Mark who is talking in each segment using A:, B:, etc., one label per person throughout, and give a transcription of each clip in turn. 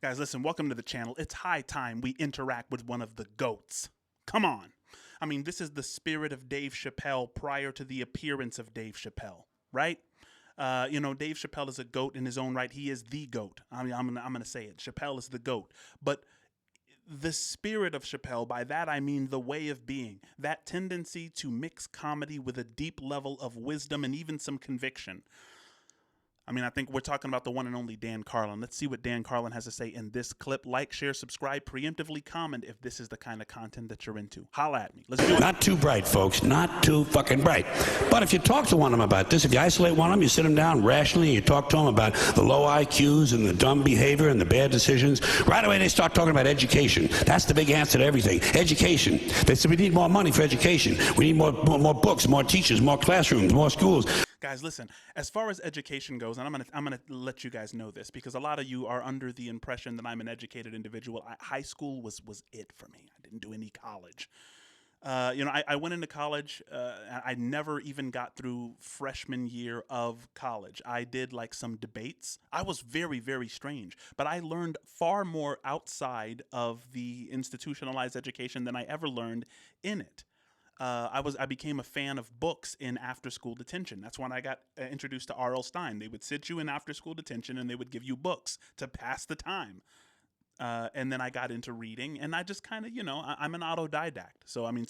A: Guys, listen, welcome to the channel. It's high time we interact with one of the GOATs. Come on. I mean, this is the spirit of Dave Chappelle prior to the appearance of Dave Chappelle, right? Dave Chappelle is a GOAT in his own right. He is the GOAT. I mean, I'm gonna say it. Chappelle is the GOAT. But the spirit of Chappelle, by that I mean the way of being, that tendency to mix comedy with a deep level of wisdom and even some conviction. I mean, I think we're talking about the one and only Dan Carlin. Let's see what Dan Carlin has to say in this clip. Like, share, subscribe, preemptively comment if this is the kind of content that you're into. Holla at me. Let's do it.
B: Not too bright, folks. Not too fucking bright. But if you talk to one of them about this, if you isolate one of them, you sit them down rationally, and you talk to them about the low IQs and the dumb behavior and the bad decisions, right away they start talking about education. That's the big answer to everything. Education. They said we need more money for education. We need more books, more teachers, more classrooms, more schools.
A: Guys, listen, as far as education goes, and I'm gonna let you guys know this because a lot of you are under the impression that I'm an educated individual. High school was it for me. I didn't do any college. I went into college. I never even got through freshman year of college. I did like some debates. I was very, very strange, but I learned far more outside of the institutionalized education than I ever learned in it. I became a fan of books in after-school detention. That's when I got introduced to R.L. Stine. They would sit you in after-school detention and they would give you books to pass the time. And then I got into reading, and I just kind of, I'm an autodidact. So, I mean,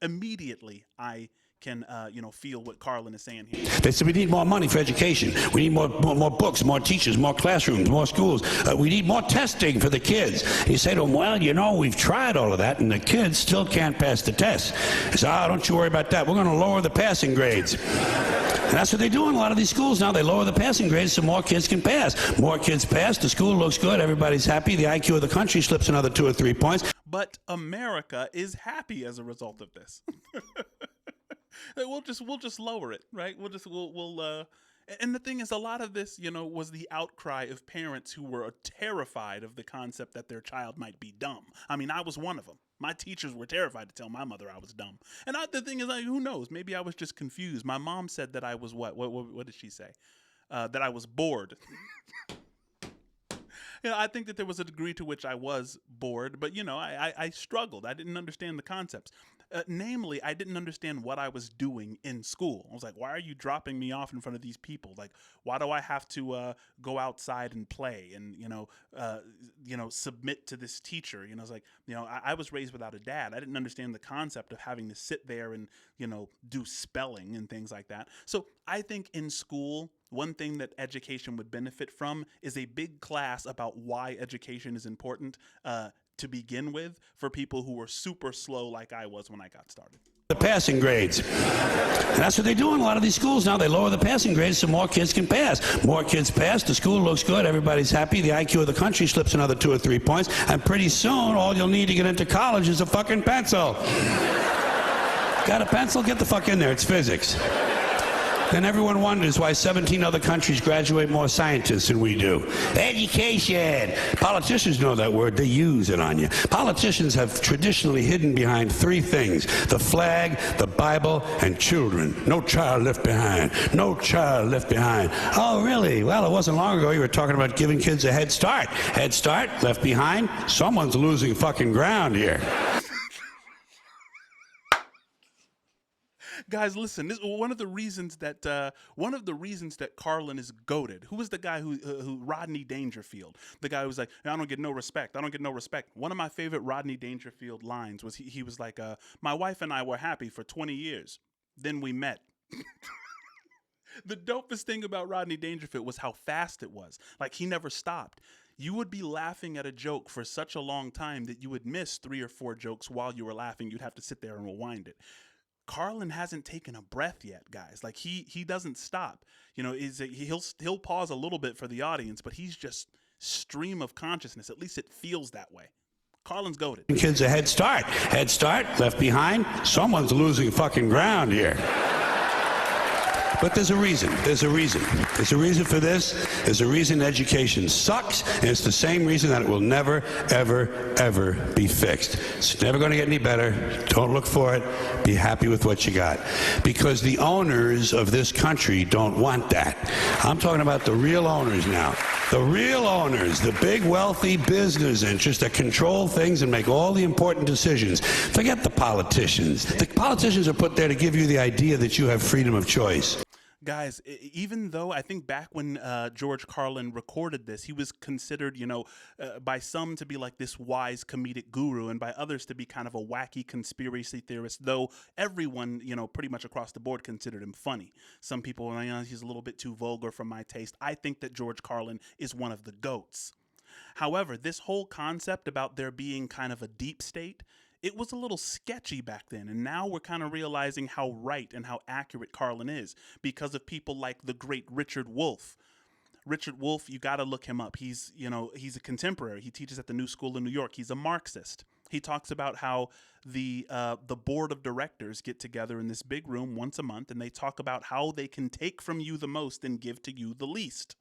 A: immediately I can, feel what Carlin is saying here.
B: They said we need more money for education. We need more books, more teachers, more classrooms, more schools. We need more testing for the kids. And you say to them, well, we've tried all of that, and the kids still can't pass the test. They say, don't you worry about that. We're going to lower the passing grades. And that's what they do in a lot of these schools now. They lower the passing grades so more kids can pass. More kids pass, the school looks good, everybody's happy, the IQ of the country slips another 2 or 3 points.
A: But America is happy as a result of this. We'll just lower it, right? And the thing is, a lot of this, was the outcry of parents who were terrified of the concept that their child might be dumb. I mean, I was one of them. My teachers were terrified to tell my mother I was dumb. And the thing is, who knows? Maybe I was just confused. My mom said that I was what? What did she say? That I was bored. I think that there was a degree to which I was bored, but, I struggled. I didn't understand the concepts. Namely, I didn't understand what I was doing in school. I was like, why are you dropping me off in front of these people? Like, why do I have to go outside and play and, submit to this teacher? I was like, I was raised without a dad. I didn't understand the concept of having to sit there and, do spelling and things like that. So I think in school, one thing that education would benefit from is a big class about why education is important to begin with for people who were super slow like I was when I got started.
B: The passing grades. And that's what they do in a lot of these schools now. They lower the passing grades so more kids can pass. More kids pass, the school looks good, everybody's happy, the IQ of the country slips another 2 or 3 points, and pretty soon all you'll need to get into college is a fucking pencil. Got a pencil? Get the fuck in there, it's physics. Then everyone wonders why 17 other countries graduate more scientists than we do. Education! Politicians know that word, they use it on you. Politicians have traditionally hidden behind 3 things: the flag, the Bible, and children. No child left behind. No child left behind. Oh, really? Well, it wasn't long ago you were talking about giving kids a head start. Head start, left behind? Someone's losing fucking ground here.
A: Guys, listen. This one of the reasons that Carlin is goated. Who was the guy who Rodney Dangerfield? The guy who was like, I don't get no respect. I don't get no respect. One of my favorite Rodney Dangerfield lines was he was like, my wife and I were happy for 20 years. Then we met. The dopest thing about Rodney Dangerfield was how fast it was. Like, he never stopped. You would be laughing at a joke for such a long time that you would miss 3 or 4 jokes while you were laughing. You'd have to sit there and rewind it. Carlin hasn't taken a breath yet, guys. Like, he doesn't stop. He'll pause a little bit for the audience, but he's just stream of consciousness. At least it feels that way. Carlin's goated.
B: Kids a head start. Head start, left behind. Someone's losing fucking ground here. But there's a reason. There's a reason. There's a reason for this. There's a reason education sucks, and it's the same reason that it will never, ever, ever be fixed. It's never going to get any better. Don't look for it. Be happy with what you got. Because the owners of this country don't want that. I'm talking about the real owners now. The real owners, the big wealthy business interests that control things and make all the important decisions. Forget the politicians. The politicians are put there to give you the idea that you have freedom of choice.
A: Guys, even though I think back when George Carlin recorded this, he was considered, by some to be like this wise comedic guru, and by others to be kind of a wacky conspiracy theorist, though everyone, pretty much across the board considered him funny. Some people were like, he's a little bit too vulgar for my taste. I think that George Carlin is one of the GOATs. However, this whole concept about there being kind of a deep state, it was a little sketchy back then, and now we're kind of realizing how right and how accurate Carlin is because of people like the great Richard Wolff. Richard Wolff, you got to look him up. He's a contemporary. He teaches at the New School in New York. He's a Marxist. He talks about how the board of directors get together in this big room once a month, and they talk about how they can take from you the most and give to you the least.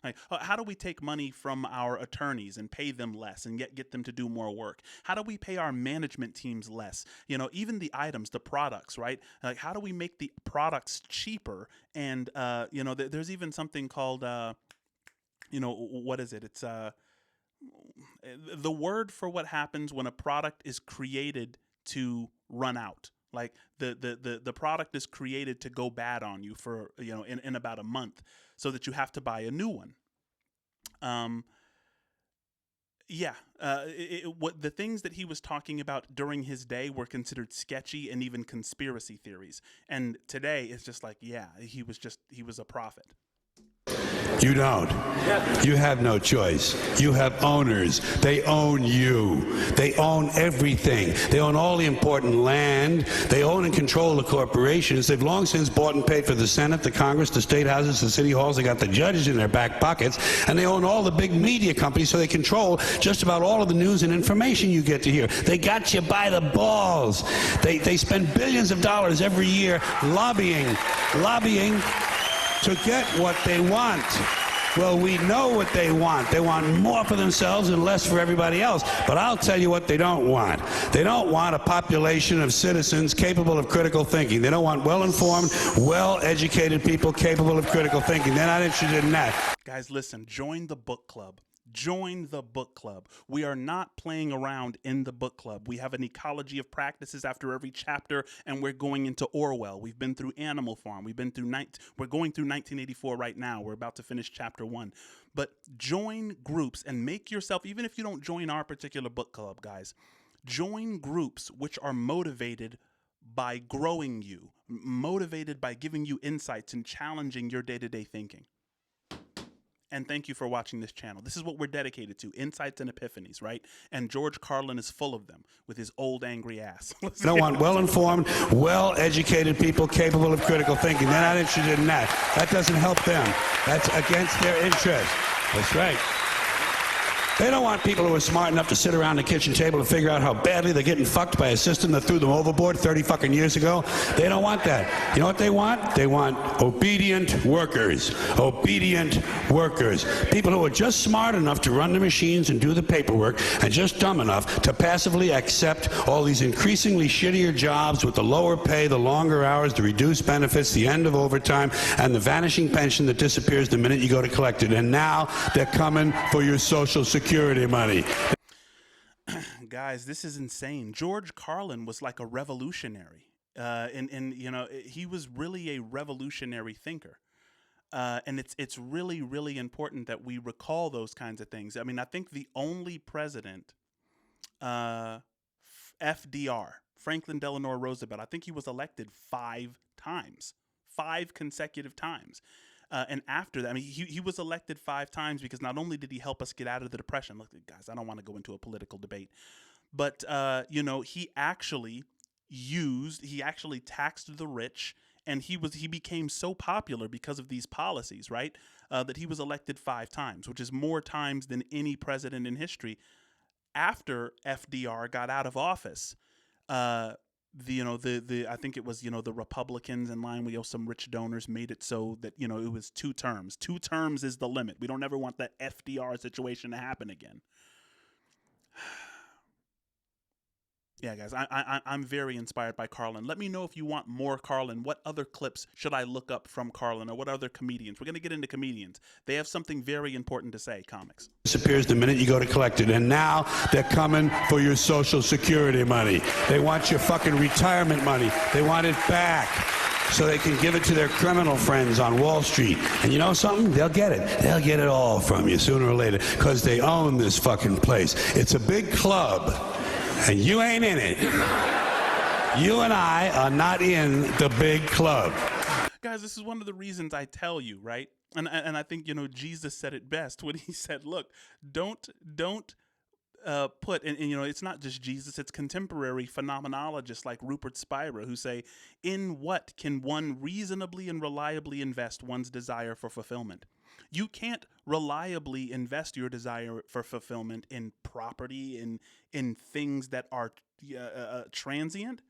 A: Like, how do we take money from our attorneys and pay them less and get them to do more work? How do we pay our management teams less? Even the items, the products, right? Like, how do we make the products cheaper? And, there's even something called, what is it? It's the word for what happens when a product is created to run out. Like the product is created to go bad on you for, in about a month, so that you have to buy a new one. What the things that he was talking about during his day were considered sketchy and even conspiracy theories. And today it's just like, he was a prophet.
B: You don't. You have no choice. You have owners. They own you. They own everything. They own all the important land. They own and control the corporations. They've long since bought and paid for the Senate, the Congress, the state houses, the city halls. They got the judges in their back pockets. And they own all the big media companies, so they control just about all of the news and information you get to hear. They got you by the balls. They spend billions of dollars every year lobbying to get what they want. Well, we know what they want. They want more for themselves and less for everybody else. But I'll tell you what they don't want. They don't want a population of citizens capable of critical thinking. They don't want well-informed, well-educated people capable of critical thinking. They're not interested in that.
A: Guys, listen, join the book club. Join the book club. We are not playing around in the book club. We have an ecology of practices after every chapter, and we're going into Orwell. We've been through Animal Farm. We're going through 1984 right now. We're about to finish chapter 1. But join groups and make yourself, even if you don't join our particular book club, guys, join groups which are motivated by growing you, motivated by giving you insights and challenging your day-to-day thinking. And thank you for watching this channel. This is what we're dedicated to, insights and epiphanies, right? And George Carlin is full of them with his old angry ass.
B: They don't want well-informed, well-educated people capable of critical thinking. They're not interested in that. That doesn't help them. That's against their interest. That's right. They don't want people who are smart enough to sit around the kitchen table and figure out how badly they're getting fucked by a system that threw them overboard 30 fucking years ago. They don't want that. You know what they want? They want obedient workers. Obedient workers. People who are just smart enough to run the machines and do the paperwork, and just dumb enough to passively accept all these increasingly shittier jobs with the lower pay, the longer hours, the reduced benefits, the end of overtime, and the vanishing pension that disappears the minute you go to collect it. And now they're coming for your Social Security money.
A: Guys, this is insane. George Carlin was like a revolutionary. He was really a revolutionary thinker. And it's really, really important that we recall those kinds of things. I mean, I think the only president, FDR, Franklin Delano Roosevelt, I think he was elected 5 times, 5 consecutive times. And after that, I mean, he was elected 5 times because not only did he help us get out of the Depression, look, guys, I don't want to go into a political debate, but, he actually taxed the rich, and he became so popular because of these policies, right, that he was elected 5 times, which is more times than any president in history. After FDR got out of office, the I think it was, the Republicans in line with, some rich donors made it so that, it was 2 terms. 2 terms is the limit. We don't ever want that FDR situation to happen again. Yeah, guys, I'm very inspired by Carlin. Let me know if you want more Carlin. What other clips should I look up from Carlin, or what other comedians? We're going to get into comedians. They have something very important to say, comics.
B: Disappears the minute you go to collect it. And now they're coming for your Social Security money. They want your fucking retirement money. They want it back so they can give it to their criminal friends on Wall Street. And you know something? They'll get it. They'll get it all from you sooner or later, because they own this fucking place. It's a big club, and you ain't in it. You and I are not in the big club.
A: Guys, this is one of the reasons I tell you, right? And I think, Jesus said it best when he said, look, don't put, and it's not just Jesus, it's contemporary phenomenologists like Rupert Spira who say, in what can one reasonably and reliably invest one's desire for fulfillment? You can't reliably invest your desire for fulfillment in property, in things that are transient,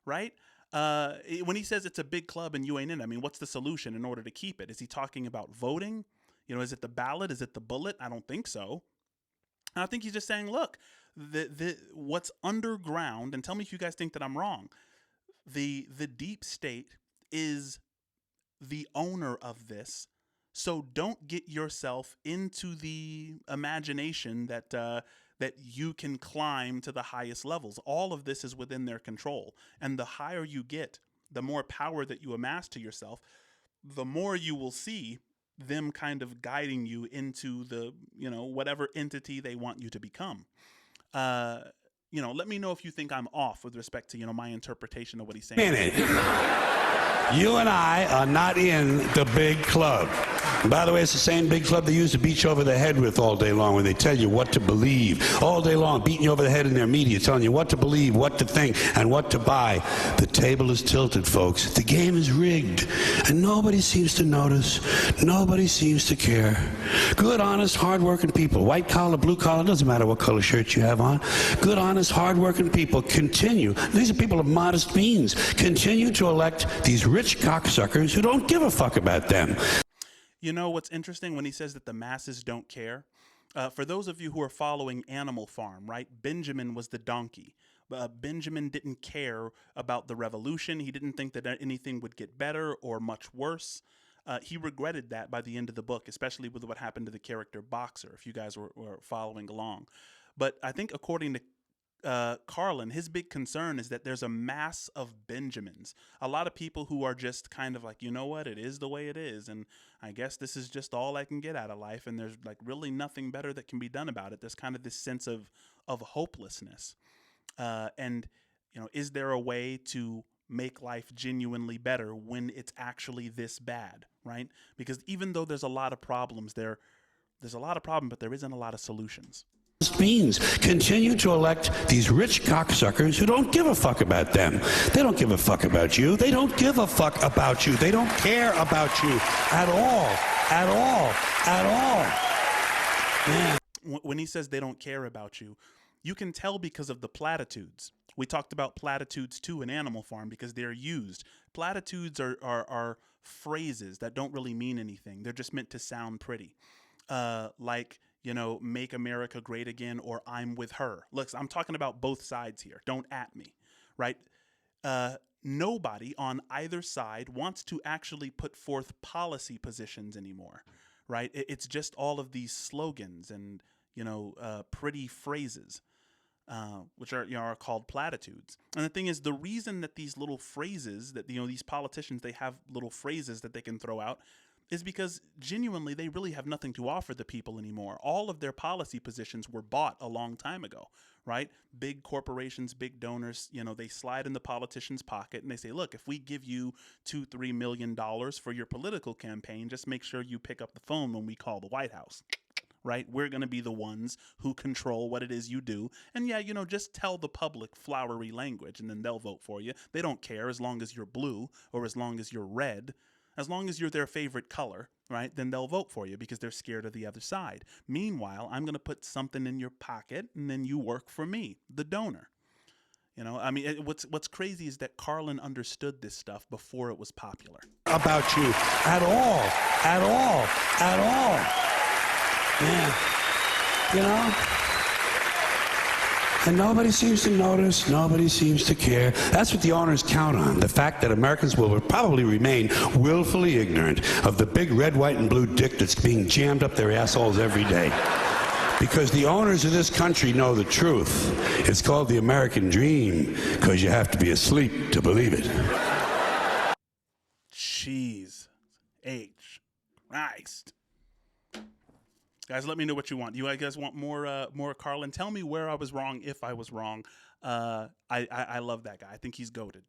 A: right? When he says it's a big club and you ain't in it, I mean, what's the solution in order to keep it? Is he talking about voting? Is it the ballot? Is it the bullet? I don't think so. And I think he's just saying, look, what's underground, and tell me if you guys think that I'm wrong, the deep state is the owner of this. So don't get yourself into the imagination that you can climb to the highest levels. All of this is within their control. And the higher you get, the more power that you amass to yourself, the more you will see them kind of guiding you into the, whatever entity they want you to become. Let me know if you think I'm off with respect to, my interpretation of what he's saying.
B: You and I are not in the big club. And by the way, it's the same big club they use to beat you over the head with all day long when they tell you what to believe. All day long, beating you over the head in their media, telling you what to believe, what to think, and what to buy. The table is tilted, folks. The game is rigged. And nobody seems to notice. Nobody seems to care. Good, honest, hard-working people, white collar, blue collar, doesn't matter what color shirt you have on. Good, honest, hard-working people continue. These are people of modest means. Continue to elect these rich cocksuckers who don't give a fuck about them.
A: You know what's interesting when he says that the masses don't care? For those of you who are following Animal Farm, right? Benjamin was the donkey. Benjamin didn't care about the revolution. He didn't think that anything would get better or much worse. He regretted that by the end of the book, especially with what happened to the character Boxer, if you guys were following along. But I think according to Carlin, his big concern is that there's a mass of Benjamins, a lot of people who are just kind of like, you know what, it is the way it is, and I guess this is just all I can get out of life, and there's like really nothing better that can be done about it. There's kind of this sense of hopelessness, and is there a way to make life genuinely better when it's actually this bad, right? Because even though there's a lot of problems, there's a lot of problems, but there isn't a lot of solutions.
B: Means continue to elect these rich cocksuckers who don't give a fuck about them. They don't give a fuck about you. They don't give a fuck about you. They don't care about you at all. At all. At all. Man.
A: When he says they don't care about you, you can tell because of the platitudes. We talked about platitudes too in Animal Farm because they're used. Platitudes are phrases that don't really mean anything. They're just meant to sound pretty. Like, make America great again, or I'm with her. Look, I'm talking about both sides here. Don't at me, right? Nobody on either side wants to actually put forth policy positions anymore, right? It's just all of these slogans and, pretty phrases, which are called platitudes. And the thing is, the reason that these little phrases that, these politicians, they have little phrases that they can throw out is because genuinely they really have nothing to offer the people anymore. All of their policy positions were bought a long time ago, right? Big corporations, big donors, they slide in the politician's pocket and they say, look, if we give you $2-3 million for your political campaign, just make sure you pick up the phone when we call the White House, right? We're going to be the ones who control what it is you do. And yeah, just tell the public flowery language and then they'll vote for you. They don't care as long as you're blue or as long as you're red. As long as you're their favorite color, right, then they'll vote for you because they're scared of the other side. Meanwhile, I'm going to put something in your pocket and then you work for me, the donor. You know, I mean, what's crazy is that Carlin understood this stuff before it was popular.
B: About you at all, at all, at all. Yeah. You know? And nobody seems to notice, nobody seems to care. That's what the owners count on, the fact that Americans will probably remain willfully ignorant of the big red, white, and blue dick that's being jammed up their assholes every day. Because the owners of this country know the truth. It's called the American dream, because you have to be asleep to believe it.
A: Jeez. H. Christ. Guys, let me know what you want. You guys want more Carlin? Tell me where I was wrong, if I was wrong. I love that guy. I think he's goated.